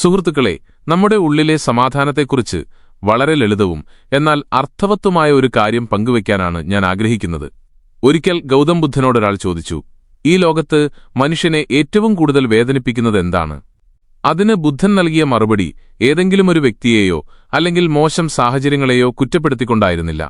സുഹൃത്തുക്കളെ, നമ്മുടെ ഉള്ളിലെ സമാധാനത്തെക്കുറിച്ച് വളരെ ലളിതവും എന്നാൽ അർത്ഥവത്തുമായ ഒരു കാര്യം പങ്കുവയ്ക്കാനാണ് ഞാൻ ആഗ്രഹിക്കുന്നത്. ഒരിക്കൽ ഗൗതം ബുദ്ധനോടൊരാൾ ചോദിച്ചു, ഈ ലോകത്ത് മനുഷ്യനെ ഏറ്റവും കൂടുതൽ വേദനിപ്പിക്കുന്നത് എന്താണ്? അതിന് ബുദ്ധൻ നൽകിയ മറുപടി ഏതെങ്കിലും ഒരു വ്യക്തിയെയോ അല്ലെങ്കിൽ മോശം സാഹചര്യങ്ങളെയോ കുറ്റപ്പെടുത്തിക്കൊണ്ടായിരുന്നില്ല.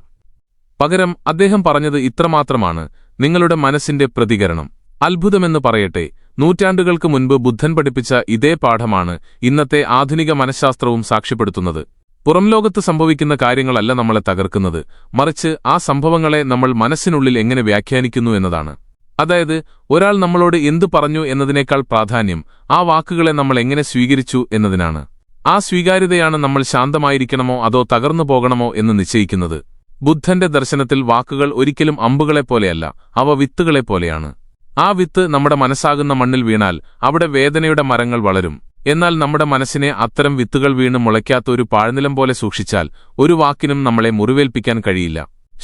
പകരം അദ്ദേഹം പറഞ്ഞത് ഇത്രമാത്രമാണ്: നിങ്ങളുടെ മനസ്സിന്റെ പ്രതികരണം. അത്ഭുതമെന്ന് പറയട്ടെ, നൂറ്റാണ്ടുകൾക്ക് മുൻപ് ബുദ്ധൻ പഠിപ്പിച്ച ഇതേ പാഠമാണ് ഇന്നത്തെ ആധുനിക മനഃശാസ്ത്രവും സാക്ഷ്യപ്പെടുത്തുന്നത്. പുറംലോകത്ത് സംഭവിക്കുന്ന കാര്യങ്ങളല്ല നമ്മളെ തകർക്കുന്നത്, മറിച്ച് ആ സംഭവങ്ങളെ നമ്മൾ മനസ്സിനുള്ളിൽ എങ്ങനെ വ്യാഖ്യാനിക്കുന്നു എന്നതാണ്. അതായത്, ഒരാൾ നമ്മളോട് എന്തു പറഞ്ഞു എന്നതിനേക്കാൾ പ്രാധാന്യം ആ വാക്കുകളെ നമ്മൾ എങ്ങനെ സ്വീകരിച്ചു എന്നതിനാണ്. ആ സ്വീകാര്യതയാണ് നമ്മൾ ശാന്തമായിരിക്കണമോ അതോ തകർന്നു പോകണമോ എന്ന് നിശ്ചയിക്കുന്നത്. ബുദ്ധന്റെ ദർശനത്തിൽ വാക്കുകൾ ഒരിക്കലും അമ്പുകളെപ്പോലെയല്ല, അവ വിത്തുകളെപ്പോലെയാണ്. ആ വിത്ത് നമ്മുടെ മനസ്സാകുന്ന മണ്ണിൽ വീണാൽ അവിടെ വേദനയുടെ മരങ്ങൾ വളരും. എന്നാൽ നമ്മുടെ മനസ്സിനെ അത്തരം വിത്തുകൾ വീണ് മുളയ്ക്കാത്ത ഒരു പാഴ്നിലം പോലെ സൂക്ഷിച്ചാൽ ഒരു വാക്കിനും നമ്മളെ മുറിവേൽപ്പിക്കാൻ കഴിയില്ല.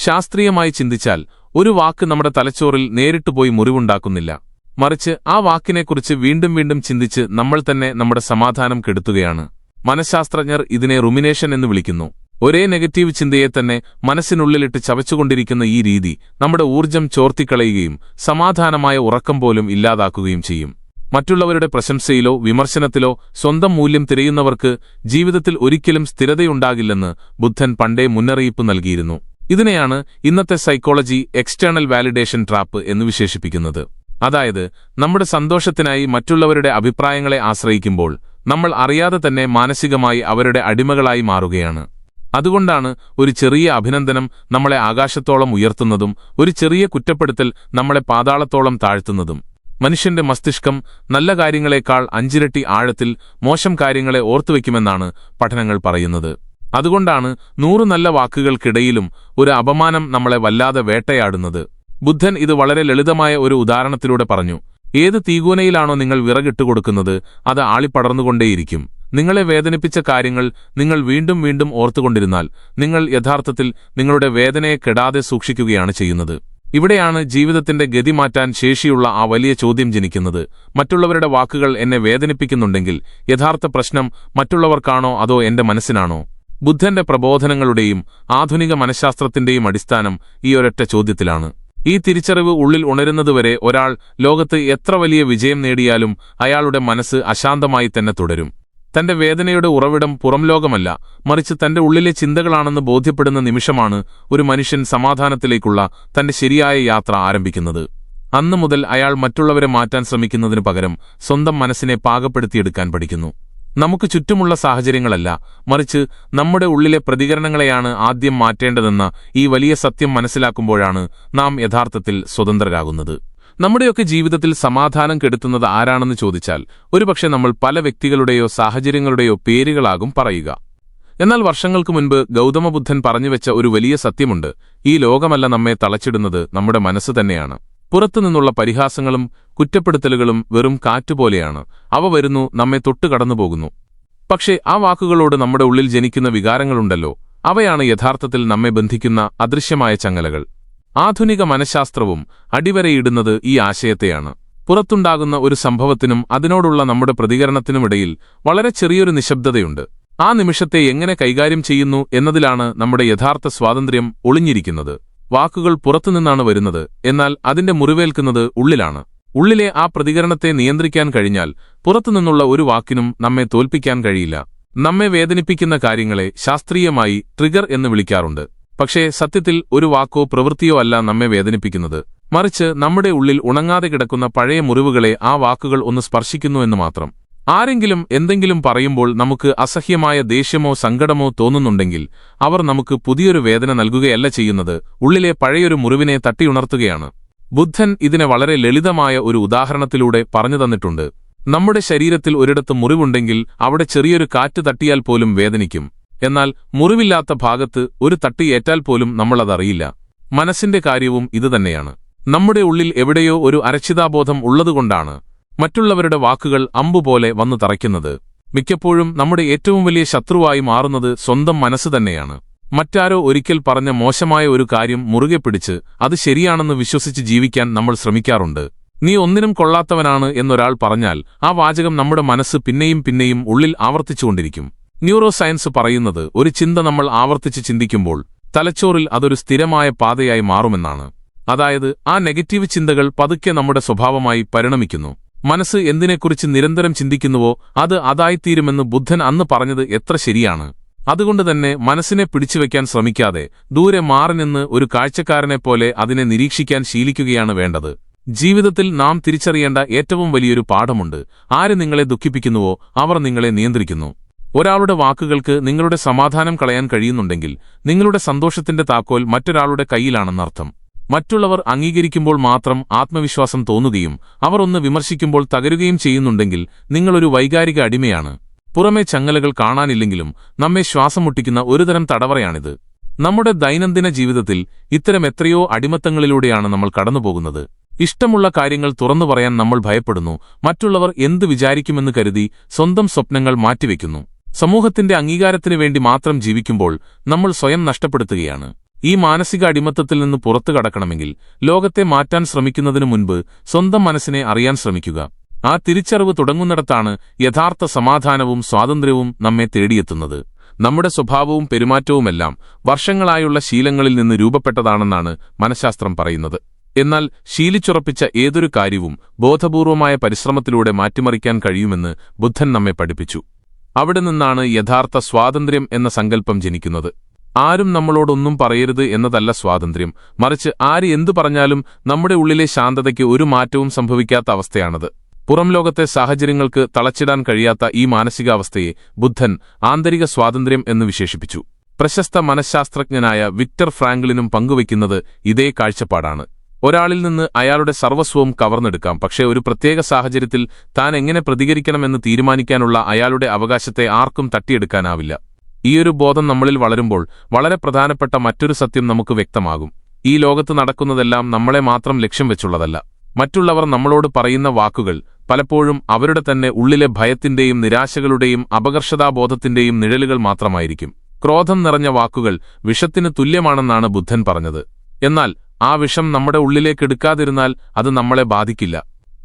ശാസ്ത്രീയമായി ചിന്തിച്ചാൽ ഒരു വാക്ക് നമ്മുടെ തലച്ചോറിൽ നേരിട്ട് പോയി മുറിവുണ്ടാക്കുന്നില്ല, മറിച്ച് ആ വാക്കിനെക്കുറിച്ച് വീണ്ടും വീണ്ടും ചിന്തിച്ച് നമ്മൾ തന്നെ നമ്മുടെ സമാധാനം കെടുത്തുകയാണ്. മനഃശാസ്ത്രജ്ഞർ ഇതിനെ റുമിനേഷൻ എന്ന് വിളിക്കുന്നു. ഒരേ നെഗറ്റീവ് ചിന്തയെ തന്നെ മനസ്സിനുള്ളിലിട്ട് ചവച്ചുകൊണ്ടിരിക്കുന്ന ഈ രീതി നമ്മുടെ ഊർജ്ജം ചോർത്തിക്കളയുകയും സമാധാനമായ ഉറക്കം പോലും ഇല്ലാതാക്കുകയും ചെയ്യും. മറ്റുള്ളവരുടെ പ്രശംസയിലോ വിമർശനത്തിലോ സ്വന്തം മൂല്യം തിരയുന്നവർക്ക് ജീവിതത്തിൽ ഒരിക്കലും സ്ഥിരതയുണ്ടാകില്ലെന്ന് ബുദ്ധൻ പണ്ടേ മുന്നറിയിപ്പ് നൽകിയിരുന്നു. ഇതിനെയാണ് ഇന്നത്തെ സൈക്കോളജി എക്സ്റ്റേണൽ വാലിഡേഷൻ ട്രാപ്പ് എന്ന് വിശേഷിപ്പിക്കുന്നത്. അതായത്, നമ്മുടെ സന്തോഷത്തിനായി മറ്റുള്ളവരുടെ അഭിപ്രായങ്ങളെ ആശ്രയിക്കുമ്പോൾ നമ്മൾ അറിയാതെ തന്നെ മാനസികമായി അവരുടെ അടിമകളായി മാറുകയാണ്. അതുകൊണ്ടാണ് ഒരു ചെറിയ അഭിനന്ദനം നമ്മളെ ആകാശത്തോളം ഉയർത്തുന്നതും ഒരു ചെറിയ കുറ്റപ്പെടുത്തൽ നമ്മളെ പാതാളത്തോളം താഴ്ത്തുന്നതും. മനുഷ്യന്റെ മസ്തിഷ്കം നല്ല കാര്യങ്ങളെക്കാൾ 5 ഇരട്ടി ആഴത്തിൽ മോശം കാര്യങ്ങളെ ഓർത്തുവെക്കുമെന്നാണ് പഠനങ്ങൾ പറയുന്നത്. അതുകൊണ്ടാണ് 100 നല്ല വാക്കുകൾക്കിടയിലും ഒരു അപമാനം നമ്മളെ വല്ലാതെ വേട്ടയാടുന്നത്. ബുദ്ധൻ ഇത് വളരെ ലളിതമായ ഒരു ഉദാഹരണത്തിലൂടെ പറഞ്ഞു. ഏത് തീകൂനയിലാണോ നിങ്ങൾ വിറകിട്ടുകൊടുക്കുന്നത്, അത് ആളിപ്പടർന്നുകൊണ്ടേയിരിക്കും. നിങ്ങളെ വേദനിപ്പിച്ച കാര്യങ്ങൾ നിങ്ങൾ വീണ്ടും വീണ്ടും ഓർത്തുകൊണ്ടിരുന്നാൽ നിങ്ങൾ യഥാർത്ഥത്തിൽ നിങ്ങളുടെ വേദനയെ കെടാതെ സൂക്ഷിക്കുകയാണ് ചെയ്യുന്നത്. ഇവിടെയാണ് ജീവിതത്തിന്റെ ഗതി മാറ്റാൻ ശേഷിയുള്ള ആ വലിയ ചോദ്യം ജനിക്കുന്നത്. മറ്റുള്ളവരുടെ വാക്കുകൾ എന്നെ വേദനിപ്പിക്കുന്നുണ്ടെങ്കിൽ യഥാർത്ഥ പ്രശ്നം മറ്റുള്ളവർക്കാണോ അതോ എന്റെ മനസ്സിനാണോ? ബുദ്ധന്റെ പ്രബോധനങ്ങളുടെയും ആധുനിക മനഃശാസ്ത്രത്തിന്റെയും അടിസ്ഥാനം ഈ ഒരൊറ്റ ചോദ്യത്തിലാണ്. ഈ തിരിച്ചറിവ് ഉള്ളിൽ ഉണരുന്നതുവരെ ഒരാൾ ലോകത്ത് എത്ര വലിയ വിജയം നേടിയാലും അയാളുടെ മനസ്സ് അശാന്തമായി തന്നെ തുടരും. തന്റെ വേദനയുടെ ഉറവിടം പുറംലോകമല്ല, മറിച്ച് തന്റെ ഉള്ളിലെ ചിന്തകളാണെന്ന് ബോധ്യപ്പെടുന്ന നിമിഷമാണ് ഒരു മനുഷ്യൻ സമാധാനത്തിലേക്കുള്ള തന്റെ ശരിയായ യാത്ര ആരംഭിക്കുന്നത്. അന്നു മുതൽ അയാൾ മറ്റുള്ളവരെ മാറ്റാൻ ശ്രമിക്കുന്നതിനു പകരം സ്വന്തം മനസ്സിനെ പാകപ്പെടുത്തിയെടുക്കാൻ പഠിക്കുന്നു. നമുക്ക് ചുറ്റുമുള്ള സാഹചര്യങ്ങളല്ല, മറിച്ച് നമ്മുടെ ഉള്ളിലെ പ്രതികരണങ്ങളെയാണ് ആദ്യം മാറ്റേണ്ടതെന്ന ഈ വലിയ സത്യം മനസ്സിലാക്കുമ്പോഴാണ് നാം യഥാർത്ഥത്തിൽ സ്വതന്ത്രരാകുന്നത്. നമ്മുടെയൊക്കെ ജീവിതത്തിൽ സമാധാനം കെടുത്തുന്നത് ആരാണെന്ന് ചോദിച്ചാൽ ഒരുപക്ഷെ നമ്മൾ പല വ്യക്തികളുടെയോ സാഹചര്യങ്ങളുടെയോ പേരുകളാകും പറയുക. എന്നാൽ വർഷങ്ങൾക്ക് മുൻപ് ഗൗതമബുദ്ധൻ പറഞ്ഞുവെച്ച ഒരു വലിയ സത്യമുണ്ട്: ഈ ലോകമല്ല നമ്മെ തളച്ചിടുന്നത്, നമ്മുടെ മനസ്സ് തന്നെയാണ്. പുറത്തുനിന്നുള്ള പരിഹാസങ്ങളും കുറ്റപ്പെടുത്തലുകളും വെറും കാറ്റുപോലെയാണ്. അവ വരുന്നു, നമ്മെ തൊട്ടു കടന്നുപോകുന്നു. പക്ഷേ ആ വാക്കുകളോട് നമ്മുടെ ഉള്ളിൽ ജനിക്കുന്ന വികാരങ്ങളുണ്ടല്ലോ, അവയാണ് യഥാർത്ഥത്തിൽ നമ്മെ ബന്ധിക്കുന്ന അദൃശ്യമായ ചങ്ങലകൾ. ആധുനിക മനഃശാസ്ത്രവും അടിവരയിടുന്നത് ഈ ആശയത്തെയാണ്. പുറത്തുണ്ടാകുന്ന ഒരു സംഭവത്തിനും അതിനോടുള്ള നമ്മുടെ പ്രതികരണത്തിനുമിടയിൽ വളരെ ചെറിയൊരു നിശബ്ദതയുണ്ട്. ആ നിമിഷത്തെ എങ്ങനെ കൈകാര്യം ചെയ്യുന്നു എന്നതിലാണ് നമ്മുടെ യഥാർത്ഥ സ്വാതന്ത്ര്യം ഒളിഞ്ഞിരിക്കുന്നത്. വാക്കുകൾ പുറത്തുനിന്നാണ് വരുന്നത്, എന്നാൽ അതിന്റെ മുറിവേൽക്കുന്നത് ഉള്ളിലാണ്. ഉള്ളിലെ ആ പ്രതികരണത്തെ നിയന്ത്രിക്കാൻ കഴിഞ്ഞാൽ പുറത്തുനിന്നുള്ള ഒരു വാക്കിനും നമ്മെ തോൽപ്പിക്കാൻ കഴിയില്ല. നമ്മെ വേദനിപ്പിക്കുന്ന കാര്യങ്ങളെ ശാസ്ത്രീയമായി ട്രിഗർ എന്ന് വിളിക്കാറുണ്ട്. പക്ഷേ സത്യത്തിൽ ഒരു വാക്കോ പ്രവൃത്തിയോ അല്ല നമ്മെ വേദനിപ്പിക്കുന്നത്, മറിച്ച് നമ്മുടെ ഉള്ളിൽ ഉണങ്ങാതെ കിടക്കുന്ന പഴയ മുറിവുകളെ ആ വാക്കുകൾ ഒന്ന് സ്പർശിക്കുന്നു എന്ന് മാത്രം. ആരെങ്കിലും എന്തെങ്കിലും പറയുമ്പോൾ നമുക്ക് അസഹ്യമായ ദേഷ്യമോ സങ്കടമോ തോന്നുന്നുണ്ടെങ്കിൽ അവർ നമുക്ക് പുതിയൊരു വേദന നൽകുകയല്ല ചെയ്യുന്നത്, ഉള്ളിലെ പഴയൊരു മുറിവിനെ തട്ടിയുണർത്തുകയാണ്. ബുദ്ധൻ ഇതിനെ വളരെ ലളിതമായ ഒരു ഉദാഹരണത്തിലൂടെ പറഞ്ഞു തന്നിട്ടുണ്ട്. നമ്മുടെ ശരീരത്തിൽ ഒരിടത്ത് മുറിവുണ്ടെങ്കിൽ അവിടെ ചെറിയൊരു കാറ്റ് തട്ടിയാൽ പോലും വേദനിക്കും. എന്നാൽ മുറിവില്ലാത്ത ഭാഗത്ത് ഒരു തട്ടി ഏറ്റാൽ പോലും നമ്മളതറിയില്ല. മനസ്സിന്റെ കാര്യവും ഇതുതന്നെയാണ്. നമ്മുടെ ഉള്ളിൽ എവിടെയോ ഒരു അരക്ഷിതാബോധം ഉള്ളതുകൊണ്ടാണ് മറ്റുള്ളവരുടെ വാക്കുകൾ അമ്പുപോലെ വന്നു തറയ്ക്കുന്നത്. മിക്കപ്പോഴും നമ്മുടെ ഏറ്റവും വലിയ ശത്രുവായി മാറുന്നത് സ്വന്തം മനസ്സ് തന്നെയാണ്. മറ്റാരോ ഒരിക്കൽ പറഞ്ഞ മോശമായ ഒരു കാര്യം മുറുകെ പിടിച്ച് അത് ശരിയാണെന്ന് വിശ്വസിച്ച് ജീവിക്കാൻ നമ്മൾ ശ്രമിക്കാറുണ്ട്. നീ ഒന്നിനും കൊള്ളാത്തവനാണ് എന്നൊരാൾ പറഞ്ഞാൽ ആ വാചകം നമ്മുടെ മനസ്സ് പിന്നെയും പിന്നെയും ഉള്ളിൽ ആവർത്തിച്ചുകൊണ്ടിരിക്കും. ന്യൂറോ സയൻസ് പറയുന്നത് ഒരു ചിന്ത നമ്മൾ ആവർത്തിച്ച് ചിന്തിക്കുമ്പോൾ തലച്ചോറിൽ അതൊരു സ്ഥിരമായ പാതയായി മാറുമെന്നാണ്. അതായത് ആ നെഗറ്റീവ് ചിന്തകൾ പതുക്കെ നമ്മുടെ സ്വഭാവമായി പരിണമിക്കുന്നു. മനസ്സ് എന്തിനെക്കുറിച്ച് നിരന്തരം ചിന്തിക്കുന്നുവോ അത് അതായിത്തീരുമെന്ന് ബുദ്ധൻ അന്ന് പറഞ്ഞത് എത്ര ശരിയാണ്. അതുകൊണ്ടുതന്നെ മനസ്സിനെ പിടിച്ചുവെക്കാൻ ശ്രമിക്കാതെ ദൂരെ മാറി നിന്ന് ഒരു കാഴ്ചക്കാരനെപ്പോലെ അതിനെ നിരീക്ഷിക്കാൻ ശീലിക്കുകയാണ് വേണ്ടത്. ജീവിതത്തിൽ നാം തിരിച്ചറിയേണ്ട ഏറ്റവും വലിയൊരു പാഠമുണ്ട്. ആര് നിങ്ങളെ ദുഃഖിപ്പിക്കുന്നുവോ അവർ നിങ്ങളെ നിയന്ത്രിക്കുന്നു. ഒരാളുടെ വാക്കുകൾക്ക് നിങ്ങളുടെ സമാധാനം കളയാൻ കഴിയുന്നുണ്ടെങ്കിൽ നിങ്ങളുടെ സന്തോഷത്തിന്റെ താക്കോൽ മറ്റൊരാളുടെ കയ്യിലാണെന്നർത്ഥം. മറ്റുള്ളവർ അംഗീകരിക്കുമ്പോൾ മാത്രം ആത്മവിശ്വാസം തോന്നുകയും അവർ ഒന്ന് വിമർശിക്കുമ്പോൾ തകരുകയും ചെയ്യുന്നുണ്ടെങ്കിൽ നിങ്ങളൊരു വൈകാരിക അടിമയാണ്. പുറമേ ചങ്ങലകൾ കാണാനില്ലെങ്കിലും നമ്മെ ശ്വാസം മുട്ടിക്കുന്ന ഒരുതരം തടവറയാണിത്. നമ്മുടെ ദൈനംദിന ജീവിതത്തിൽ ഇത്തരം എത്രയോ അടിമത്തങ്ങളിലൂടെയാണ് നമ്മൾ കടന്നുപോകുന്നത്. ഇഷ്ടമുള്ള കാര്യങ്ങൾ തുറന്നു പറയാൻ നമ്മൾ ഭയപ്പെടുന്നു. മറ്റുള്ളവർ എന്തു വിചാരിക്കുമെന്ന് കരുതി സ്വന്തം സ്വപ്നങ്ങൾ മാറ്റിവെക്കുന്നു. സമൂഹത്തിന്റെ അംഗീകാരത്തിനു വേണ്ടി മാത്രം ജീവിക്കുമ്പോൾ നമ്മൾ സ്വയം നഷ്ടപ്പെടുത്തുകയാണ്. ഈ മാനസിക അടിമത്തത്തിൽ നിന്ന് പുറത്തു കടക്കണമെങ്കിൽ ലോകത്തെ മാറ്റാൻ ശ്രമിക്കുന്നതിനു മുൻപ് സ്വന്തം മനസ്സിനെ അറിയാൻ ശ്രമിക്കുക. ആ തിരിച്ചറിവ് തുടങ്ങുന്നിടത്താണ് യഥാർത്ഥ സമാധാനവും സ്വാതന്ത്ര്യവും നമ്മെ തേടിയെത്തുന്നത്. നമ്മുടെ സ്വഭാവവും പെരുമാറ്റവുമെല്ലാം വർഷങ്ങളായുള്ള ശീലങ്ങളിൽ നിന്ന് രൂപപ്പെട്ടതാണെന്നാണ് മനഃശാസ്ത്രം പറയുന്നത്. എന്നാൽ ശീലിച്ചുറപ്പിച്ച ഏതൊരു കാര്യവും ബോധപൂർവമായ പരിശ്രമത്തിലൂടെ മാറ്റിമറിക്കാൻ കഴിയുമെന്ന് ബുദ്ധൻ നമ്മെ പഠിപ്പിച്ചു. അവിടെ നിന്നാണ് യഥാർത്ഥ സ്വാതന്ത്ര്യം എന്ന സങ്കല്പം ജനിക്കുന്നത്. ആരും നമ്മളോടൊന്നും പറയരുത് എന്നതല്ല സ്വാതന്ത്ര്യം, മറിച്ച് ആര് എന്തു പറഞ്ഞാലും നമ്മുടെ ഉള്ളിലെ ശാന്തതയ്ക്ക് ഒരു മാറ്റവും സംഭവിക്കാത്ത അവസ്ഥയാണത്. പുറം ലോകത്തെ സാഹചര്യങ്ങൾക്ക് തളച്ചിടാൻ കഴിയാത്ത ഈ മാനസികാവസ്ഥയെ ബുദ്ധൻ ആന്തരിക സ്വാതന്ത്ര്യം എന്ന് വിശേഷിപ്പിച്ചു. പ്രശസ്ത മനഃശാസ്ത്രജ്ഞനായ വിക്ടർ ഫ്രാങ്ക്ലിനും പങ്കുവയ്ക്കുന്നത് ഇതേ കാഴ്ചപ്പാടാണ്. ഒരാളിൽ നിന്ന് അയാളുടെ സർവസ്വവും കവർന്നെടുക്കാം, പക്ഷേ ഒരു പ്രത്യേക സാഹചര്യത്തിൽ താൻ എങ്ങനെ പ്രതികരിക്കണമെന്ന് തീരുമാനിക്കാനുള്ള അയാളുടെ അവകാശത്തെ ആർക്കും തട്ടിയെടുക്കാനാവില്ല. ഈയൊരു ബോധം നമ്മളിൽ വളരുമ്പോൾ വളരെ പ്രധാനപ്പെട്ട മറ്റൊരു സത്യം നമുക്ക് വ്യക്തമാകും. ഈ ലോകത്ത് നടക്കുന്നതെല്ലാം നമ്മളെ മാത്രം ലക്ഷ്യം വെച്ചുള്ളതല്ല. മറ്റുള്ളവർ നമ്മളോട് പറയുന്ന വാക്കുകൾ പലപ്പോഴും അവരുടെ തന്നെ ഉള്ളിലെ ഭയത്തിന്റെയും നിരാശകളുടെയും അപകർഷതാബോധത്തിന്റെയും നിഴലുകൾ മാത്രമായിരിക്കും. ക്രോധം നിറഞ്ഞ വാക്കുകൾ വിഷത്തിന് തുല്യമാണെന്നാണ് ബുദ്ധൻ പറഞ്ഞത്. എന്നാൽ ആ വിഷം നമ്മുടെ ഉള്ളിലേക്കെടുക്കാതിരുന്നാൽ അത് നമ്മളെ ബാധിക്കില്ല.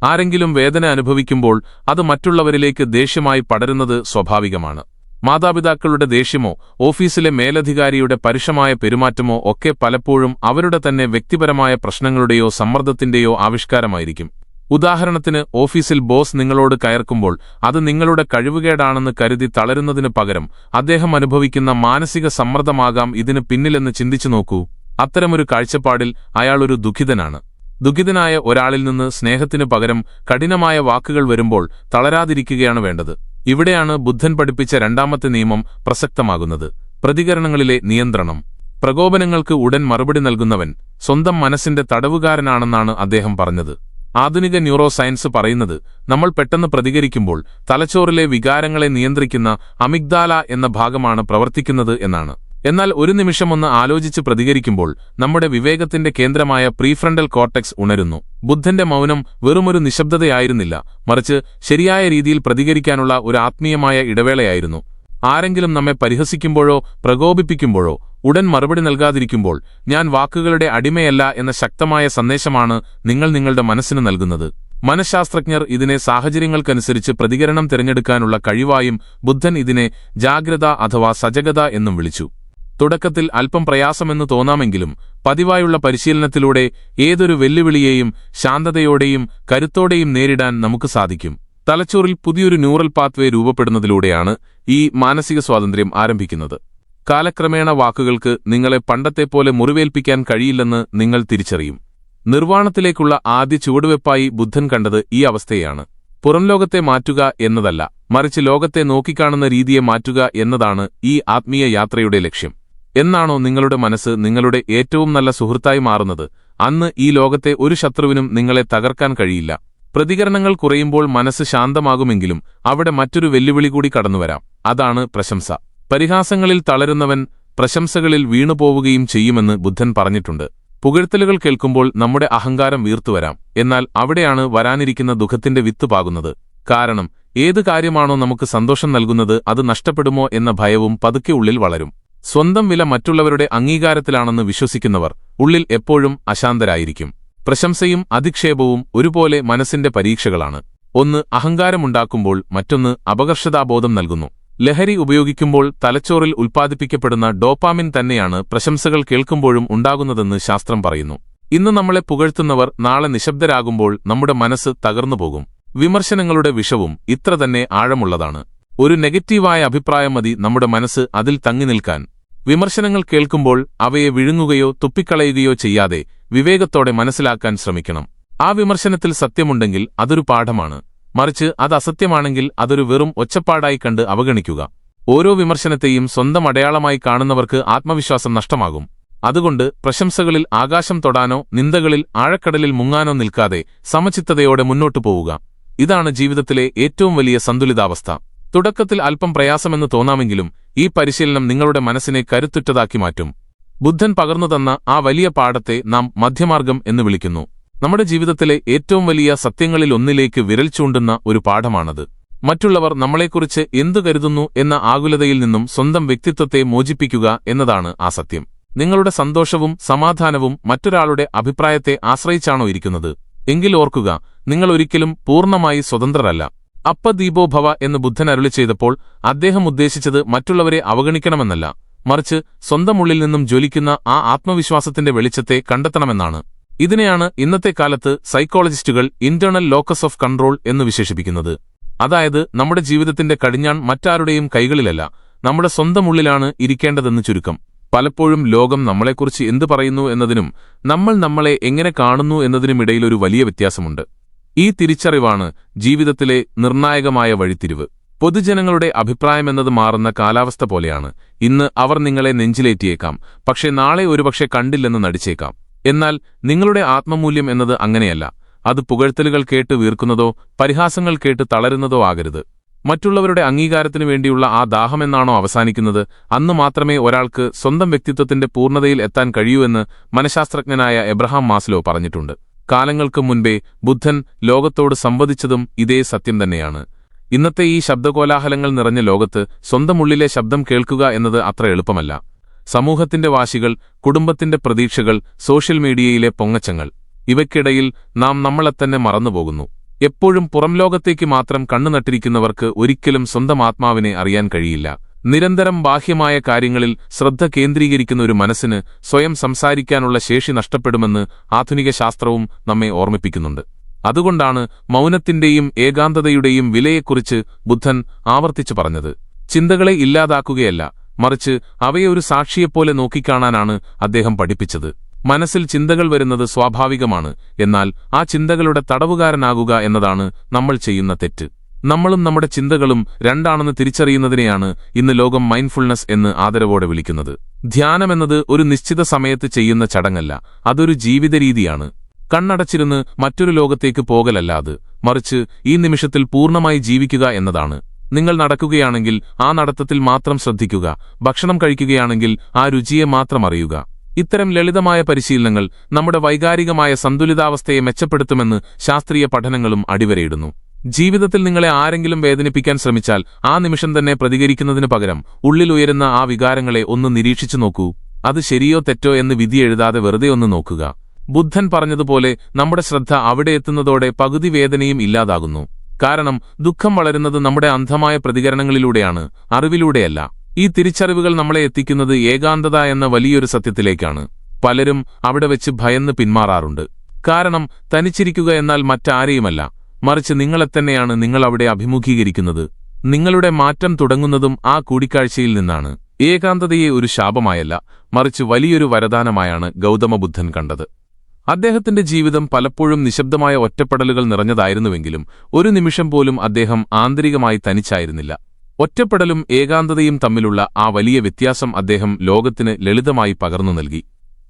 ആരെങ്കിലും വേദന അനുഭവിക്കുമ്പോൾ അത് മറ്റുള്ളവരിലേക്ക് ദേഷ്യമായി പടരുന്നത് സ്വാഭാവികമാണ്. മാതാപിതാക്കളുടെ ദേഷ്യമോ ഓഫീസിലെ മേലധികാരിയുടെ പരുഷമായ പെരുമാറ്റമോ ഒക്കെ പലപ്പോഴും അവരുടെ തന്നെ വ്യക്തിപരമായ പ്രശ്നങ്ങളുടെയോ സമ്മർദ്ദത്തിന്റെയോ ആവിഷ്കാരമായിരിക്കും. ഉദാഹരണത്തിന്, ഓഫീസിൽ ബോസ് നിങ്ങളോട് കയർക്കുമ്പോൾ അത് നിങ്ങളുടെ കഴിവുകേടാണെന്ന് കരുതി തളരുന്നതിനു പകരം അദ്ദേഹം അനുഭവിക്കുന്ന മാനസിക സമ്മർദ്ദമാകാം ഇതിന് പിന്നിലെന്ന് ചിന്തിച്ചു നോക്കൂ. അത്തരമൊരു കാഴ്ചപ്പാടിൽ അയാൾ ഒരു ദുഃഖിതനാണ്. ദുഃഖിതനായ ഒരാളിൽ നിന്ന് സ്നേഹത്തിനു പകരം കഠിനമായ വാക്കുകൾ വരുമ്പോൾ തളരാതിരിക്കുകയാണ് വേണ്ടത്. ഇവിടെയാണ് ബുദ്ധൻ പഠിപ്പിച്ച രണ്ടാമത്തെ നിയമം പ്രസക്തമാകുന്നത്: പ്രതികരണങ്ങളിലെ നിയന്ത്രണം. പ്രകോപനങ്ങൾക്ക് ഉടൻ മറുപടി നൽകുന്നവൻ സ്വന്തം മനസ്സിന്റെ തടവുകാരനാണെന്നാണ് അദ്ദേഹം പറഞ്ഞത്. ആധുനിക ന്യൂറോ സയൻസ് പറയുന്നത് നമ്മൾ പെട്ടെന്ന് പ്രതികരിക്കുമ്പോൾ തലച്ചോറിലെ വികാരങ്ങളെ നിയന്ത്രിക്കുന്ന അമിഗ്ദാല എന്ന ഭാഗമാണ് പ്രവർത്തിക്കുന്നത് എന്നാണ്. എന്നാൽ ഒരു നിമിഷമൊന്ന് ആലോചിച്ച് പ്രതികരിക്കുമ്പോൾ നമ്മുടെ വിവേകത്തിന്റെ കേന്ദ്രമായ പ്രീഫ്രണ്ടൽ കോർട്ടെക്സ് ഉണരുന്നു. ബുദ്ധന്റെ മൗനം വെറുമൊരു നിശബ്ദതയായിരുന്നില്ല, മറിച്ച് ശരിയായ രീതിയിൽ പ്രതികരിക്കാനുള്ള ഒരു ആത്മീയമായ ഇടവേളയായിരുന്നു. ആരെങ്കിലും നമ്മെ പരിഹസിക്കുമ്പോഴോ പ്രകോപിപ്പിക്കുമ്പോഴോ ഉടൻ മറുപടി നൽകാതിരിക്കുമ്പോൾ ഞാൻ വാക്കുകളുടെ അടിമയല്ല എന്ന ശക്തമായ സന്ദേശമാണ് നിങ്ങൾ നിങ്ങളുടെ മനസ്സിന് നൽകുന്നത്. മനഃശാസ്ത്രജ്ഞർ ഇതിനെ സാഹചര്യങ്ങൾക്കനുസരിച്ച് പ്രതികരണം തിരഞ്ഞെടുക്കാനുള്ള കഴിവായും ബുദ്ധൻ ഇതിനെ ജാഗ്രത അഥവാ സജഗത എന്നും വിളിച്ചു. തുടക്കത്തിൽ അല്പം പ്രയാസമെന്ന് തോന്നാമെങ്കിലും പതിവായുള്ള പരിശീലനത്തിലൂടെ ഏതൊരു വെല്ലുവിളിയെയും ശാന്തതയോടെയും കരുത്തോടെയും നേരിടാൻ നമുക്ക് സാധിക്കും. തലച്ചോറിൽ പുതിയൊരു ന്യൂറൽ പാത്വേ രൂപപ്പെടുന്നതിലൂടെയാണ് ഈ മാനസിക സ്വാതന്ത്ര്യം ആരംഭിക്കുന്നത്. കാലക്രമേണ വാക്കുകൾക്ക് നിങ്ങളെ പണ്ടത്തെപ്പോലെ മുറിവേൽപ്പിക്കാൻ കഴിയില്ലെന്ന് നിങ്ങൾ തിരിച്ചറിയും. നിർവ്വാണത്തിലേക്കുള്ള ആദ്യ ചുവടുവെപ്പായി ബുദ്ധൻ കണ്ടത് ഈ അവസ്ഥയാണ്. പുറംലോകത്തെ മാറ്റുക എന്നതല്ല, മറിച്ച് ലോകത്തെ നോക്കിക്കാണുന്ന രീതിയെ മാറ്റുക എന്നതാണ് ഈ ആത്മീയ യാത്രയുടെ ലക്ഷ്യം. എന്നാണോ നിങ്ങളുടെ മനസ്സ് നിങ്ങളുടെ ഏറ്റവും നല്ല സുഹൃത്തായി മാറുന്നത്, അന്ന് ഈ ലോകത്തെ ഒരു ശത്രുവിനും നിങ്ങളെ തകർക്കാൻ കഴിയില്ല. പ്രതികരണങ്ങൾ കുറയുമ്പോൾ മനസ്സ് ശാന്തമാകുമെങ്കിലും അവിടെ മറ്റൊരു വെല്ലുവിളി കൂടി കടന്നുവരാം. അതാണ് പ്രശംസ. പരിഹാസങ്ങളിൽ തളരുന്നവൻ പ്രശംസകളിൽ വീണുപോവുകയും ചെയ്യുമെന്ന് ബുദ്ധൻ പറഞ്ഞിട്ടുണ്ട്. പുകഴ്ത്തലുകൾ കേൾക്കുമ്പോൾ നമ്മുടെ അഹങ്കാരം വീർത്തുവരാം. എന്നാൽ അവിടെയാണ് വരാനിരിക്കുന്ന ദുഃഖത്തിന്റെ വിത്ത് പാകുന്നത്. കാരണം ഏത് കാര്യമാണോ നമുക്ക് സന്തോഷം നൽകുന്നത് അത് നഷ്ടപ്പെടുമോ എന്ന ഭയവും പതുക്കെ ഉള്ളിൽ വളരും. സ്വന്തം വില മറ്റുള്ളവരുടെ അംഗീകാരത്തിലാണെന്ന് വിശ്വസിക്കുന്നവർ ഉള്ളിൽ എപ്പോഴും അശാന്തരായിരിക്കും. പ്രശംസയും അധിക്ഷേപവും ഒരുപോലെ മനസ്സിന്റെ പരീക്ഷകളാണ്. ഒന്ന് അഹങ്കാരമുണ്ടാക്കുമ്പോൾ മറ്റൊന്ന് അപകർഷതാബോധം നൽകുന്നു. ലഹരി ഉപയോഗിക്കുമ്പോൾ തലച്ചോറിൽ ഉൽപ്പാദിപ്പിക്കപ്പെടുന്ന ഡോപാമിൻ തന്നെയാണ് പ്രശംസകൾ കേൾക്കുമ്പോഴും ഉണ്ടാകുന്നതെന്ന് ശാസ്ത്രം പറയുന്നു. ഇന്ന് നമ്മളെ പുകഴ്ത്തുന്നവർ നാളെ നിശബ്ദരാകുമ്പോൾ നമ്മുടെ മനസ്സ് തകർന്നുപോകും. വിമർശനങ്ങളുടെ വിഷവും ഇത്ര തന്നെ ആഴമുള്ളതാണ്. ഒരു നെഗറ്റീവായ അഭിപ്രായം മതി നമ്മുടെ മനസ്സ് അതിൽ തങ്ങി നിൽക്കാൻ. വിമർശനങ്ങൾ കേൾക്കുമ്പോൾ അവയെ വിഴുങ്ങുകയോ തുപ്പിക്കളയുകയോ ചെയ്യാതെ വിവേകത്തോടെ മനസ്സിലാക്കാൻ ശ്രമിക്കണം. ആ വിമർശനത്തിൽ സത്യമുണ്ടെങ്കിൽ അതൊരു പാഠമാണ്. മറിച്ച് അത് അസത്യമാണെങ്കിൽ അതൊരു വെറും ഒച്ചപ്പാടായി കണ്ട് അവഗണിക്കുക. ഓരോ വിമർശനത്തെയും സ്വന്തം അടയാളമായി കാണുന്നവർക്ക് ആത്മവിശ്വാസം നഷ്ടമാകും. അതുകൊണ്ട് പ്രശംസകളിൽ ആകാശം തൊടാനോ നിന്ദകളിൽ ആഴക്കടലിൽ മുങ്ങാനോ നിൽക്കാതെ സമചിത്തതയോടെ മുന്നോട്ടു പോവുക. ഇതാണ് ജീവിതത്തിലെ ഏറ്റവും വലിയ സന്തുലിതാവസ്ഥ. തുടക്കത്തിൽ അല്പം പ്രയാസമെന്ന് തോന്നാമെങ്കിലും ഈ പരിശീലനം നിങ്ങളുടെ മനസ്സിനെ കരുത്തുറ്റതാക്കി മാറ്റും. ബുദ്ധൻ പകർന്നുതന്ന ആ വലിയ പാഠത്തെ നാം മധ്യമാർഗം എന്ന് വിളിക്കുന്നു. നമ്മുടെ ജീവിതത്തിലെ ഏറ്റവും വലിയ സത്യങ്ങളിലൊന്നിലേക്ക് വിരൽ ചൂണ്ടുന്ന ഒരു പാഠമാണത്. മറ്റുള്ളവർ നമ്മളെക്കുറിച്ച് എന്തു കരുതുന്നു എന്ന ആകുലതയിൽ നിന്നും സ്വന്തം വ്യക്തിത്വത്തെ മോചിപ്പിക്കുക എന്നതാണ് ആ സത്യം. നിങ്ങളുടെ സന്തോഷവും സമാധാനവും മറ്റൊരാളുടെ അഭിപ്രായത്തെ ആശ്രയിച്ചാണോ ഇരിക്കുന്നത്? എങ്കിൽ ഓർക്കുക, നിങ്ങൾ ഒരിക്കലും പൂർണ്ണമായി സ്വതന്ത്രരല്ല. അപ്പദീപോ ഭവ എന്ന് ബുദ്ധൻ അരുളി ചെയ്തപ്പോൾ അദ്ദേഹം ഉദ്ദേശിച്ചത് മറ്റുള്ളവരെ അവഗണിക്കണമെന്നല്ല, മറിച്ച് സ്വന്തം ഉള്ളിൽ നിന്നും ജ്വലിക്കുന്ന ആ ആത്മവിശ്വാസത്തിന്റെ വെളിച്ചത്തെ കണ്ടെത്തണമെന്നാണ്. ഇതിനെയാണ് ഇന്നത്തെ കാലത്ത് സൈക്കോളജിസ്റ്റുകൾ ഇന്റേണൽ ലോക്കസ് ഓഫ് കൺട്രോൾ എന്ന് വിശേഷിപ്പിക്കുന്നത്. അതായത് നമ്മുടെ ജീവിതത്തിന്റെ കടിഞ്ഞാൺ മറ്റാരുടെയും കൈകളിലല്ല, നമ്മുടെ സ്വന്തം ഉള്ളിലാണ് ഇരിക്കേണ്ടതെന്ന് ചുരുക്കം. പലപ്പോഴും ലോകം നമ്മളെക്കുറിച്ച് എന്തു പറയുന്നു എന്നതിനും നമ്മൾ നമ്മളെ എങ്ങനെ കാണുന്നു എന്നതിനുമിടയിലൊരു വലിയ വ്യത്യാസമുണ്ട്. ഈ തിരിച്ചറിവാണ് ജീവിതത്തിലെ നിർണായകമായ വഴിത്തിരിവ്. പൊതുജനങ്ങളുടെ അഭിപ്രായമെന്നത് മാറുന്ന കാലാവസ്ഥ പോലെയാണ്. ഇന്ന് അവർ നിങ്ങളെ നെഞ്ചിലേറ്റിയേക്കാം, പക്ഷേ നാളെ ഒരുപക്ഷെ കണ്ടില്ലെന്ന് നടിച്ചേക്കാം. എന്നാൽ നിങ്ങളുടെ ആത്മമൂല്യം എന്നത് അങ്ങനെയല്ല. അത് പുകഴ്ത്തലുകൾ കേട്ട് വീർക്കുന്നതോ പരിഹാസങ്ങൾ കേട്ട് തളരുന്നതോ ആകരുത്. മറ്റുള്ളവരുടെ അംഗീകാരത്തിനു വേണ്ടിയുള്ള ആ ദാഹമെന്നാണോ അവസാനിക്കുന്നത്, അന്ന് മാത്രമേ ഒരാൾക്ക് സ്വന്തം വ്യക്തിത്വത്തിന്റെ പൂർണ്ണതയിൽ എത്താൻ കഴിയൂ എന്ന് മനഃശാസ്ത്രജ്ഞനായ എബ്രഹാം മാസ്ലോ പറഞ്ഞിട്ടുണ്ട്. കാലങ്ങൾക്ക് മുൻപേ ബുദ്ധൻ ലോകത്തോട് സംവദിച്ചതും ഇതേ സത്യം തന്നെയാണ്. ഇന്നത്തെ ഈ ശബ്ദകോലാഹലങ്ങൾ നിറഞ്ഞ ലോകത്ത് സ്വന്തം ഉള്ളിലെ ശബ്ദം കേൾക്കുക എന്നത് അത്ര എളുപ്പമല്ല. സമൂഹത്തിന്റെ വാശികൾ, കുടുംബത്തിന്റെ പ്രതീക്ഷകൾ, സോഷ്യൽ മീഡിയയിലെ പൊങ്ങച്ചങ്ങൾ, ഇവയ്ക്കിടയിൽ നാം നമ്മളെത്തന്നെ മറന്നുപോകുന്നു. എപ്പോഴും പുറംലോകത്തേക്ക് മാത്രം കണ്ണുനട്ടിരിക്കുന്നവർക്ക് ഒരിക്കലും സ്വന്തം ആത്മാവിനെ അറിയാൻ കഴിയില്ല. നിരന്തരം ബാഹ്യമായ കാര്യങ്ങളിൽ ശ്രദ്ധ കേന്ദ്രീകരിക്കുന്ന ഒരു മനസ്സിന് സ്വയം സംസാരിക്കാനുള്ള ശേഷി നഷ്ടപ്പെടുമെന്ന് ആധുനിക ശാസ്ത്രവും നമ്മെ ഓർമ്മിപ്പിക്കുന്നുണ്ട്. അതുകൊണ്ടാണ് മൗനത്തിന്റെയും ഏകാന്തതയുടെയും വിലയെക്കുറിച്ച് ബുദ്ധൻ ആവർത്തിച്ചു പറഞ്ഞത്. ചിന്തകളെ ഇല്ലാതാക്കുകയല്ല, മറിച്ച് അവയെ ഒരു സാക്ഷിയെപ്പോലെ നോക്കിക്കാണാനാണ് അദ്ദേഹം പഠിപ്പിച്ചത്. മനസ്സിൽ ചിന്തകൾ വരുന്നത് സ്വാഭാവികമാണ്, എന്നാൽ ആ ചിന്തകളുടെ തടവുകാരനാകുക എന്നതാണ് നമ്മൾ ചെയ്യുന്ന തെറ്റ്. നമ്മളും നമ്മുടെ ചിന്തകളും രണ്ടാണെന്ന് തിരിച്ചറിയുന്നതിനെയാണ് ഇന്ന് ലോകം മൈൻഡ്ഫുൾനെസ് എന്ന് ആദരവോടെ വിളിക്കുന്നത്. ധ്യാനമെന്നത് ഒരു നിശ്ചിത സമയത്ത് ചെയ്യുന്ന ചടങ്ങല്ല, അതൊരു ജീവിതരീതിയാണ്. കണ്ണടച്ചിരുന്ന് മറ്റൊരു ലോകത്തേക്ക് പോകലല്ല അത്, മറിച്ച് ഈ നിമിഷത്തിൽ പൂർണ്ണമായി ജീവിക്കുക എന്നതാണ്. നിങ്ങൾ നടക്കുകയാണെങ്കിൽ ആ നടത്തത്തിൽ മാത്രം ശ്രദ്ധിക്കുക, ഭക്ഷണം കഴിക്കുകയാണെങ്കിൽ ആ രുചിയെ മാത്രം അറിയുക. ഇത്തരം ലളിതമായ പരിശീലനങ്ങൾ നമ്മുടെ വൈകാരികമായ സന്തുലിതാവസ്ഥയെ മെച്ചപ്പെടുത്തുമെന്ന് ശാസ്ത്രീയ പഠനങ്ങളും അടിവരയിടുന്നു. ജീവിതത്തിൽ നിങ്ങളെ ആരെങ്കിലും വേദനിപ്പിക്കാൻ ശ്രമിച്ചാൽ ആ നിമിഷം തന്നെ പ്രതികരിക്കുന്നതിനു പകരം ഉള്ളിൽ ഉയരുന്ന ആ വികാരങ്ങളെ ഒന്ന് നിരീക്ഷിച്ചു നോക്കൂ. അത് ശരിയോ തെറ്റോ എന്ന് വിധി എഴുതാതെ വെറുതെ ഒന്ന് നോക്കുക. ബുദ്ധൻ പറഞ്ഞതുപോലെ നമ്മുടെ ശ്രദ്ധ അവിടെ എത്തുന്നതോടെ പകുതി വേദനയും ഇല്ലാതാകുന്നു. കാരണം ദുഃഖം വളരുന്നത് നമ്മുടെ അന്ധമായ പ്രതികരണങ്ങളിലൂടെയാണ്, അറിവിലൂടെയല്ല. ഈ തിരിച്ചറിവുകൾ നമ്മളെ എത്തിക്കുന്നത് ഏകാന്തത എന്ന വലിയൊരു സത്യത്തിലേക്കാണ്. പലരും അവിടെ വെച്ച് ഭയന്ന് പിന്മാറാറുണ്ട്. കാരണം തനിച്ചിരിക്കുക എന്നാൽ മറ്റാരെയുമല്ല, മറിച്ച് നിങ്ങളെത്തന്നെയാണ് നിങ്ങൾ അവിടെ അഭിമുഖീകരിക്കുന്നത്. നിങ്ങളുടെ മാറ്റം തുടങ്ങുന്നതും ആ കൂടിക്കാഴ്ചയിൽ നിന്നാണ്. ഏകാന്തതയെ ഒരു ശാപമായല്ല, മറിച്ച് വലിയൊരു വരദാനമായാണ് ഗൗതമ ബുദ്ധൻ കണ്ടത്. അദ്ദേഹത്തിന്റെ ജീവിതം പലപ്പോഴും നിശബ്ദമായ ഒറ്റപ്പെടലുകൾ നിറഞ്ഞതായിരുന്നുവെങ്കിലും ഒരു നിമിഷം പോലും അദ്ദേഹം ആന്തരികമായി തനിച്ചായിരുന്നില്ല. ഒറ്റപ്പെടലും ഏകാന്തതയും തമ്മിലുള്ള ആ വലിയ വ്യത്യാസം അദ്ദേഹം ലോകത്തിന് ലളിതമായി പകർന്നു നൽകി.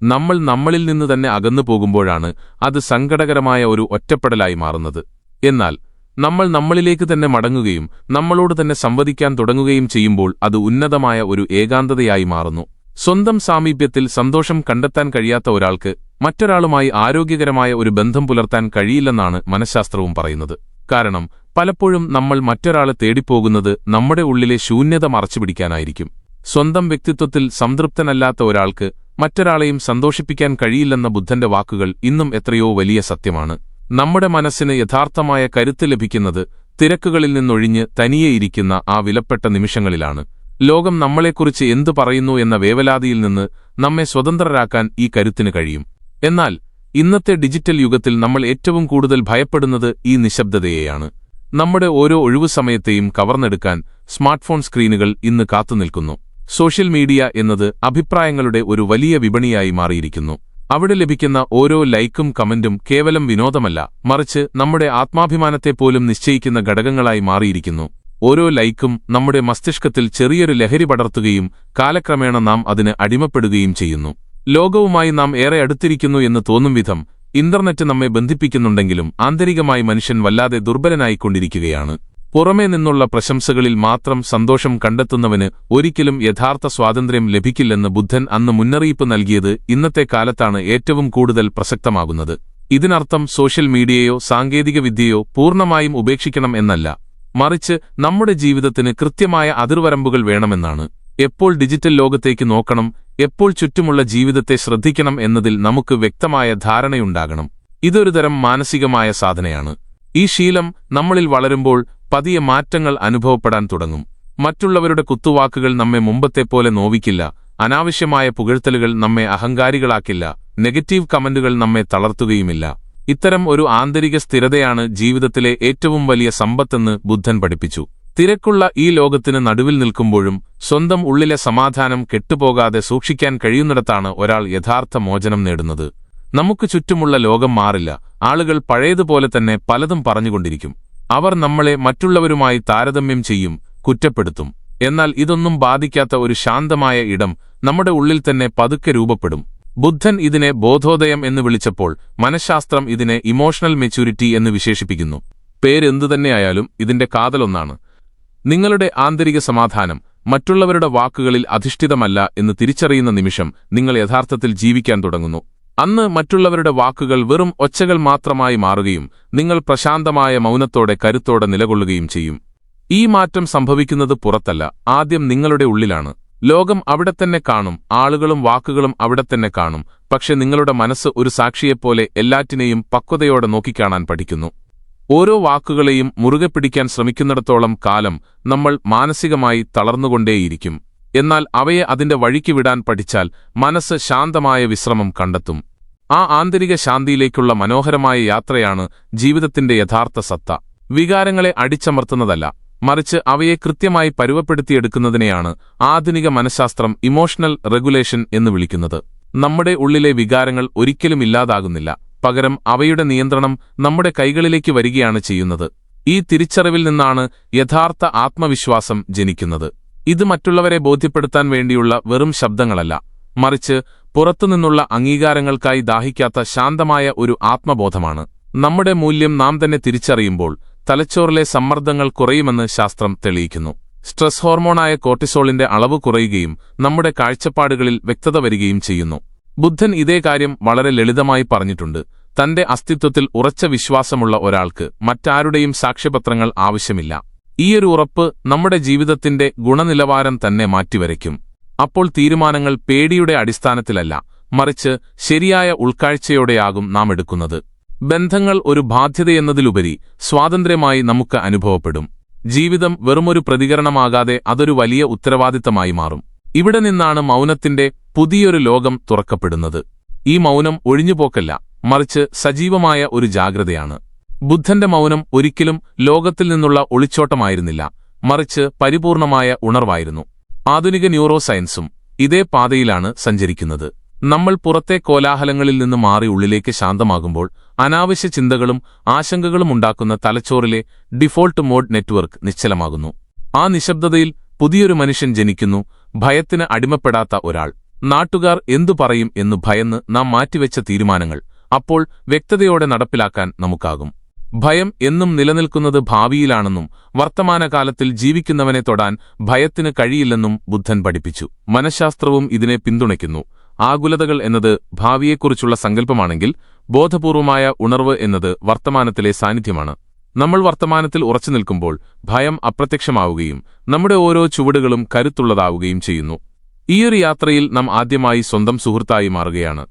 നമ്മൾ നമ്മളിൽ നിന്ന് തന്നെ അകന്നു പോകുമ്പോഴാണ് അത് സങ്കടകരമായ ഒരു ഒറ്റപ്പെടലായി മാറുന്നത്. എന്നാൽ നമ്മൾ നമ്മളിലേക്ക് തന്നെ മടങ്ങുകയും നമ്മളോട് തന്നെ സംവദിക്കാൻ തുടങ്ങുകയും ചെയ്യുമ്പോൾ അത് ഉന്നതമായ ഒരു ഏകാന്തതയായി മാറുന്നു. സ്വന്തം സാമീപ്യത്തിൽ സന്തോഷം കണ്ടെത്താൻ കഴിയാത്ത ഒരാൾക്ക് മറ്റൊരാളുമായി ആരോഗ്യകരമായ ഒരു ബന്ധം പുലർത്താൻ കഴിയില്ലെന്നാണ് മനഃശാസ്ത്രവും പറയുന്നത്. കാരണം പലപ്പോഴും നമ്മൾ മറ്റൊരാളെ തേടിപ്പോകുന്നത് നമ്മുടെ ഉള്ളിലെ ശൂന്യത മറച്ചുപിടിക്കാനായിരിക്കും. സ്വന്തം വ്യക്തിത്വത്തിൽ സംതൃപ്തനല്ലാത്ത ഒരാൾക്ക് മറ്റൊരാളെയും സന്തോഷിപ്പിക്കാൻ കഴിയില്ലെന്ന ബുദ്ധന്റെ വാക്കുകൾ ഇന്നും എത്രയോ വലിയ സത്യമാണ്. നമ്മുടെ മനസ്സിന് യഥാർത്ഥമായ കരുത്ത് ലഭിക്കുന്നത് തിരക്കുകളിൽ നിന്നൊഴിഞ്ഞ് തനിയെ ഇരിക്കുന്ന ആ വിലപ്പെട്ട നിമിഷങ്ങളിലാണ്. ലോകം നമ്മളെക്കുറിച്ച് എന്തു പറയുന്നു എന്ന വേവലാതിയിൽ നിന്ന് നമ്മെ സ്വതന്ത്രരാക്കാൻ ഈ കരുത്തിന് കഴിയും. എന്നാൽ ഇന്നത്തെ ഡിജിറ്റൽ യുഗത്തിൽ നമ്മൾ ഏറ്റവും കൂടുതൽ ഭയപ്പെടുന്നത് ഈ നിശബ്ദതയെയാണ്. നമ്മുടെ ഓരോ ഒഴിവുസമയത്തെയും കവർന്നെടുക്കാൻ സ്മാർട്ട്ഫോൺ സ്ക്രീനുകൾ ഇന്ന് കാത്തുനിൽക്കുന്നു. സോഷ്യൽ മീഡിയ എന്നത് അഭിപ്രായങ്ങളുടെ ഒരു വലിയ വിപണിയായി മാറിയിരിക്കുന്നു. അവിടെ ലഭിക്കുന്ന ഓരോ ലൈക്കും കമന്റും കേവലം വിനോദമല്ല, മറിച്ച് നമ്മുടെ ആത്മാഭിമാനത്തെപ്പോലും നിശ്ചയിക്കുന്ന ഘടകങ്ങളായി മാറിയിരിക്കുന്നു. ഓരോ ലൈക്കും നമ്മുടെ മസ്തിഷ്കത്തിൽ ചെറിയൊരു ലഹരി പടർത്തുകയും കാലക്രമേണ നാം അതിന് അടിമപ്പെടുകയും ചെയ്യുന്നു. ലോകവുമായി നാം ഏറെ അടുത്തിരിക്കുന്നു എന്ന് തോന്നും വിധം ഇന്റർനെറ്റ് നമ്മെ ബന്ധിപ്പിക്കുന്നുണ്ടെങ്കിലും ആന്തരികമായി മനുഷ്യൻ വല്ലാതെ ദുർബലനായിക്കൊണ്ടിരിക്കുകയാണ്. പുറമേ നിന്നുള്ള പ്രശംസകളിൽ മാത്രം സന്തോഷം കണ്ടെത്തുന്നവന് ഒരിക്കലും യഥാർത്ഥ സ്വാതന്ത്ര്യം ലഭിക്കില്ലെന്ന് ബുദ്ധൻ അന്ന് മുന്നറിയിപ്പ് നൽകിയത് ഇന്നത്തെ കാലത്താണ് ഏറ്റവും കൂടുതൽ പ്രസക്തമാകുന്നത്. ഇതിനർത്ഥം സോഷ്യൽ മീഡിയയോ സാങ്കേതികവിദ്യയോ പൂർണ്ണമായും ഉപേക്ഷിക്കണം എന്നല്ല, മറിച്ച് നമ്മുടെ ജീവിതത്തിന് കൃത്യമായ അതിർവരമ്പുകൾ വേണമെന്നാണ്. എപ്പോൾ ഡിജിറ്റൽ ലോകത്തേക്ക് നോക്കണം, എപ്പോൾ ചുറ്റുമുള്ള ജീവിതത്തെ ശ്രദ്ധിക്കണം എന്നതിൽ നമുക്ക് വ്യക്തമായ ധാരണയുണ്ടാകണം. ഇതൊരുതരം മാനസികമായ സാധനയാണ്. ഈ ശീലം നമ്മളിൽ വളരുമ്പോൾ പതിയെ മാറ്റങ്ങൾ അനുഭവപ്പെടാൻ തുടങ്ങും. മറ്റുള്ളവരുടെ കുത്തുവാക്കുകൾ നമ്മെ മുമ്പത്തെപ്പോലെ നോവിക്കില്ല, അനാവശ്യമായ പുകഴ്ത്തലുകൾ നമ്മെ അഹങ്കാരികളാക്കില്ല, നെഗറ്റീവ് കമന്റുകൾ നമ്മെ തളർത്തുകയുമില്ല. ഇത്തരം ഒരു ആന്തരിക സ്ഥിരതയാണ് ജീവിതത്തിലെ ഏറ്റവും വലിയ സമ്പത്തെന്ന് ബുദ്ധൻ പഠിപ്പിച്ചു. തിരക്കുള്ള ഈ ലോകത്തിന് നടുവിൽ നിൽക്കുമ്പോഴും സ്വന്തം ഉള്ളിലെ സമാധാനം കെട്ടുപോകാതെ സൂക്ഷിക്കാൻ കഴിയുന്നിടത്താണ് ഒരാൾ യഥാർത്ഥ മോചനം നേടുന്നത്. നമുക്ക് ചുറ്റുമുള്ള ലോകം മാറില്ല. ആളുകൾ പഴയതുപോലെ തന്നെ പലതും പറഞ്ഞുകൊണ്ടിരിക്കും. അവർ നമ്മളെ മറ്റുള്ളവരുമായി താരതമ്യം ചെയ്യും, കുറ്റപ്പെടുത്തും. എന്നാൽ ഇതൊന്നും ബാധിക്കാത്ത ഒരു ശാന്തമായ ഇടം നമ്മുടെ ഉള്ളിൽ തന്നെ പതുക്കെ രൂപപ്പെടും. ബുദ്ധൻ ഇതിനെ ബോധോദയം എന്ന് വിളിച്ചപ്പോൾ മനഃശാസ്ത്രം ഇതിനെ ഇമോഷണൽ മെച്യൂരിറ്റി എന്ന് വിശേഷിപ്പിക്കുന്നു. പേരെന്തുതന്നെയായാലും ഇതിന്റെ കാതലൊന്നാണ്. നിങ്ങളുടെ ആന്തരിക സമാധാനം മറ്റുള്ളവരുടെ വാക്കുകളിൽ അധിഷ്ഠിതമല്ല എന്ന് തിരിച്ചറിയുന്ന നിമിഷം നിങ്ങൾ യഥാർത്ഥത്തിൽ ജീവിക്കാൻ തുടങ്ങുന്നു. അന്ന് മറ്റുള്ളവരുടെ വാക്കുകൾ വെറും ഒച്ചകൾ മാത്രമായി മാറുകയും നിങ്ങൾ പ്രശാന്തമായ മൗനത്തോടെ കരുത്തോടെ നിലകൊള്ളുകയും ചെയ്യും. ഈ മാറ്റം സംഭവിക്കുന്നത് പുറത്തല്ല, ആദ്യം നിങ്ങളുടെ ഉള്ളിലാണ്. ലോകം അവിടെത്തന്നെ കാണും, ആളുകളും വാക്കുകളും അവിടെത്തന്നെ കാണും. പക്ഷെ നിങ്ങളുടെ മനസ്സ് ഒരു സാക്ഷിയെപ്പോലെ എല്ലാറ്റിനെയും പക്വതയോടെ നോക്കിക്കാണാൻ പഠിക്കുന്നു. ഓരോ വാക്കുകളെയും മുറുകെ പിടിക്കാൻ ശ്രമിക്കുന്നിടത്തോളം കാലം നമ്മൾ മാനസികമായി തളർന്നുകൊണ്ടേയിരിക്കും. എന്നാൽ അവയെ അതിന്റെ വഴിക്ക് വിടാൻ പഠിച്ചാൽ മനസ്സ് ശാന്തമായ വിശ്രമം കണ്ടെത്തും. ആ ആന്തരിക ശാന്തിയിലേക്കുള്ള മനോഹരമായ യാത്രയാണ് ജീവിതത്തിന്റെ യഥാർത്ഥ സത്ത. വികാരങ്ങളെ അടിച്ചമർത്തുന്നതല്ല, മറിച്ച് അവയെ കൃത്യമായി പരുവപ്പെടുത്തിയെടുക്കുന്നതിനെയാണ് ആധുനിക മനഃശാസ്ത്രം ഇമോഷണൽ റെഗുലേഷൻ എന്ന് വിളിക്കുന്നത്. നമ്മുടെ ഉള്ളിലെ വികാരങ്ങൾ ഒരിക്കലും ഇല്ലാതാകുന്നില്ല, പകരം അവയുടെ നിയന്ത്രണം നമ്മുടെ കൈകളിലേക്ക് വരികയാണ് ചെയ്യുന്നത്. ഈ തിരിച്ചറിവിൽ നിന്നാണ് യഥാർത്ഥ ആത്മവിശ്വാസം ജനിക്കുന്നത്. ഇത് മറ്റുള്ളവരെ ബോധ്യപ്പെടുത്താൻ വേണ്ടിയുള്ള വെറും ശബ്ദങ്ങളല്ല, മറിച്ച് പുറത്തുനിന്നുള്ള അംഗീകാരങ്ങൾക്കായി ദാഹിക്കാത്ത ശാന്തമായ ഒരു ആത്മബോധമാണ്. നമ്മുടെ മൂല്യം നാം തന്നെ തിരിച്ചറിയുമ്പോൾ തലച്ചോറിലെ സമ്മർദ്ദങ്ങൾ കുറയുമെന്ന് ശാസ്ത്രം തെളിയിക്കുന്നു. സ്ട്രെസ് ഹോർമോണായ കോർട്ടിസോളിന്റെ അളവ് കുറയുകയും നമ്മുടെ കാഴ്ചപ്പാടുകളിൽ വ്യക്തത വരികയും ചെയ്യുന്നു. ബുദ്ധൻ ഇതേ കാര്യം വളരെ ലളിതമായി പറഞ്ഞിട്ടുണ്ട്. തന്റെ അസ്തിത്വത്തിൽ ഉറച്ച വിശ്വാസമുള്ള ഒരാൾക്ക് മറ്റാരുടെയും സാക്ഷ്യപത്രങ്ങൾ ആവശ്യമില്ല. ഈയൊരു ഉറപ്പ് നമ്മുടെ ജീവിതത്തിന്റെ ഗുണനിലവാരം തന്നെ മാറ്റിവരയ്ക്കും. അപ്പോൾ തീരുമാനങ്ങൾ പേടിയുടെ അടിസ്ഥാനത്തിലല്ല, മറിച്ച് ശരിയായ ഉൾക്കാഴ്ചയോടെയാകും നാം എടുക്കുന്നത്. ബന്ധങ്ങൾ ഒരു ബാധ്യതയെന്നതിലുപരി സ്വാതന്ത്ര്യമായി നമുക്ക് അനുഭവപ്പെടും. ജീവിതം വെറുമൊരു പ്രതികരണമാകാതെ അതൊരു വലിയ ഉത്തരവാദിത്തമായി മാറും. ഇവിടെ നിന്നാണ് മൗനത്തിന്റെ പുതിയൊരു ലോകം തുറക്കപ്പെടുന്നത്. ഈ മൗനം ഒഴിഞ്ഞുപോക്കല്ല, മറിച്ച് സജീവമായ ഒരു ജാഗ്രതയാണ്. ബുദ്ധന്റെ മൗനം ഒരിക്കലും ലോകത്തിൽ നിന്നുള്ള ഒളിച്ചോട്ടമായിരുന്നില്ല, മറിച്ച് പരിപൂർണമായ ഉണർവായിരുന്നു. ആധുനിക ന്യൂറോ സയൻസും ഇതേ പാതയിലാണ് സഞ്ചരിക്കുന്നത്. നമ്മൾ പുറത്തെ കോലാഹലങ്ങളിൽ നിന്ന് മാറി ഉള്ളിലേക്ക് ശാന്തമാകുമ്പോൾ അനാവശ്യ ചിന്തകളും ആശങ്കകളും ഉണ്ടാക്കുന്ന തലച്ചോറിലെ ഡിഫോൾട്ട് മോഡ് നെറ്റ്വർക്ക് നിശ്ചലമാകുന്നു. ആ നിശബ്ദതയിൽ പുതിയൊരു മനുഷ്യൻ ജനിക്കുന്നു, ഭയത്തിന് അടിമപ്പെടാത്ത ഒരാൾ. നാട്ടുകാർ എന്തു പറയും എന്നു ഭയന്ന് നാം മാറ്റിവെച്ച തീരുമാനങ്ങൾ അപ്പോൾ വ്യക്തതയോടെ നടപ്പിലാക്കാൻ നമുക്കാകും. ഭയം എന്നും നിലനിൽക്കുന്നത് ഭാവിയിലാണെന്നും വർത്തമാനകാലത്തിൽ ജീവിക്കുന്നവനെ തൊടാൻ ഭയത്തിന് കഴിയില്ലെന്നും ബുദ്ധൻ പഠിപ്പിച്ചു. മനഃശാസ്ത്രവും ഇതിനെ പിന്തുണയ്ക്കുന്നു. ആകുലതകൾ എന്നത് ഭാവിയെക്കുറിച്ചുള്ള സങ്കല്പമാണെങ്കിൽ ബോധപൂർവമായ ഉണർവ് എന്നത് വർത്തമാനത്തിലെ സാന്നിധ്യമാണ്. നമ്മൾ വർത്തമാനത്തിൽ ഉറച്ചു നിൽക്കുമ്പോൾ ഭയം അപ്രത്യക്ഷമാവുകയും നമ്മുടെ ഓരോ ചുവടുകളും കരുത്തുള്ളതാവുകയും ചെയ്യുന്നു. ഈയൊരു യാത്രയിൽ നാം ആദ്യമായി സ്വന്തം സുഹൃത്തായി മാറുകയാണ്.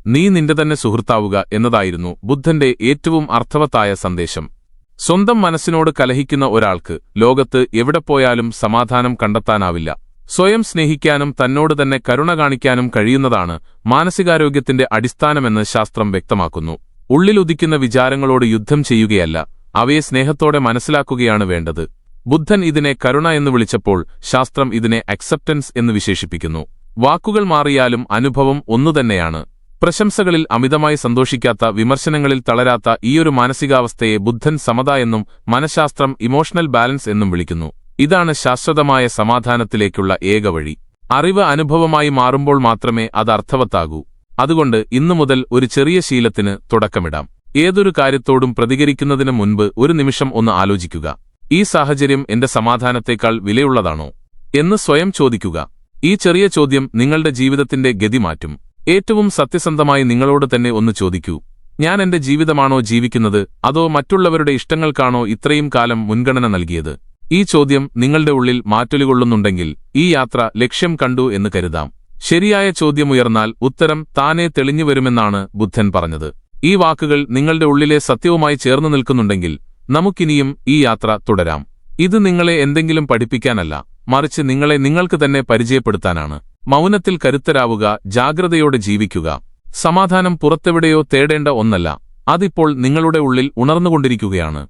നീ നിന്റെ തന്നെ സുഹൃത്താവുക എന്നതായിരുന്നു ബുദ്ധന്റെ ഏറ്റവും അർത്ഥവത്തായ സന്ദേശം. സ്വന്തം മനസ്സിനോട് കലഹിക്കുന്ന ഒരാൾക്ക് ലോകത്ത് എവിടെ പോയാലും സമാധാനം കണ്ടെത്താനാവില്ല. സ്വയം സ്നേഹിക്കാനും തന്നോട് തന്നെ കരുണ കാണിക്കാനും കഴിയുന്നതാണ് മാനസികാരോഗ്യത്തിന്റെ അടിസ്ഥാനമെന്ന് ശാസ്ത്രം വ്യക്തമാക്കുന്നു. ഉള്ളിലുദിക്കുന്ന വിചാരങ്ങളോട് യുദ്ധം ചെയ്യുകയല്ല, അവയെ സ്നേഹത്തോടെ മനസ്സിലാക്കുകയാണ് വേണ്ടത്. ബുദ്ധൻ ഇതിനെ കരുണ എന്ന് വിളിച്ചപ്പോൾ ശാസ്ത്രം ഇതിനെ അക്സെപ്റ്റൻസ് എന്ന് വിശേഷിപ്പിക്കുന്നു. വാക്കുകൾ മാറിയാലും അനുഭവം ഒന്നുതന്നെയാണ്. പ്രശംസകളിൽ അമിതമായി സന്തോഷിക്കാത്ത, വിമർശനങ്ങളിൽ തളരാത്ത ഈയൊരു മാനസികാവസ്ഥയെ ബുദ്ധൻ സമത എന്നും മനഃശാസ്ത്രം ഇമോഷണൽ ബാലൻസ് എന്നും വിളിക്കുന്നു. ഇതാണ് ശാശ്വതമായ സമാധാനത്തിലേക്കുള്ള ഏക വഴി. അറിവ് അനുഭവമായി മാറുമ്പോൾ മാത്രമേ അത് അർത്ഥവത്താകൂ. അതുകൊണ്ട് ഇന്നു മുതൽ ഒരു ചെറിയ ശീലത്തിന് തുടക്കമിടാം. ഏതൊരു കാര്യത്തോടും പ്രതികരിക്കുന്നതിന് മുൻപ് ഒരു നിമിഷം ഒന്ന് ആലോചിക്കുക. ഈ സാഹചര്യം എന്റെ സമാധാനത്തേക്കാൾ വിലയുള്ളതാണോ എന്ന് സ്വയം ചോദിക്കുക. ഈ ചെറിയ ചോദ്യം നിങ്ങളുടെ ജീവിതത്തിന്റെ ഗതി മാറ്റും. ഏറ്റവും സത്യസന്ധമായി നിങ്ങളോട് തന്നെ ഒന്ന് ചോദിക്കൂ, ഞാൻ എന്റെ ജീവിതമാണോ ജീവിക്കുന്നത്, അതോ മറ്റുള്ളവരുടെ ഇഷ്ടങ്ങൾക്കാണോ ഇത്രയും കാലം മുൻഗണന നൽകിയത്? ഈ ചോദ്യം നിങ്ങളുടെ ഉള്ളിൽ മാറ്റൊലികൊള്ളുന്നുണ്ടെങ്കിൽ ഈ യാത്ര ലക്ഷ്യം കണ്ടു എന്ന് കരുതാം. ശരിയായ ചോദ്യമുയർന്നാൽ ഉത്തരം താനേ തെളിഞ്ഞുവരുമെന്നാണ് ബുദ്ധൻ പറഞ്ഞത്. ഈ വാക്കുകൾ നിങ്ങളുടെ ഉള്ളിലെ സത്യവുമായി ചേർന്നു നിൽക്കുന്നുണ്ടെങ്കിൽ നമുക്കിനിയും ഈ യാത്ര തുടരാം. ഇത് നിങ്ങളെ എന്തെങ്കിലും പഠിപ്പിക്കാനല്ല, മറിച്ച് നിങ്ങളെ നിങ്ങൾക്ക് തന്നെ പരിചയപ്പെടുത്താനാണ്. മൗനത്തിൽ കരുത്തരാവുക, ജാഗ്രതയോടെ ജീവിക്കുക. സമാധാനം പുറത്തെവിടെയോ തേടേണ്ട ഒന്നല്ല, അതിപ്പോൾ നിങ്ങളുടെ ഉള്ളിൽ ഉണർന്നുകൊണ്ടിരിക്കുകയാണ്.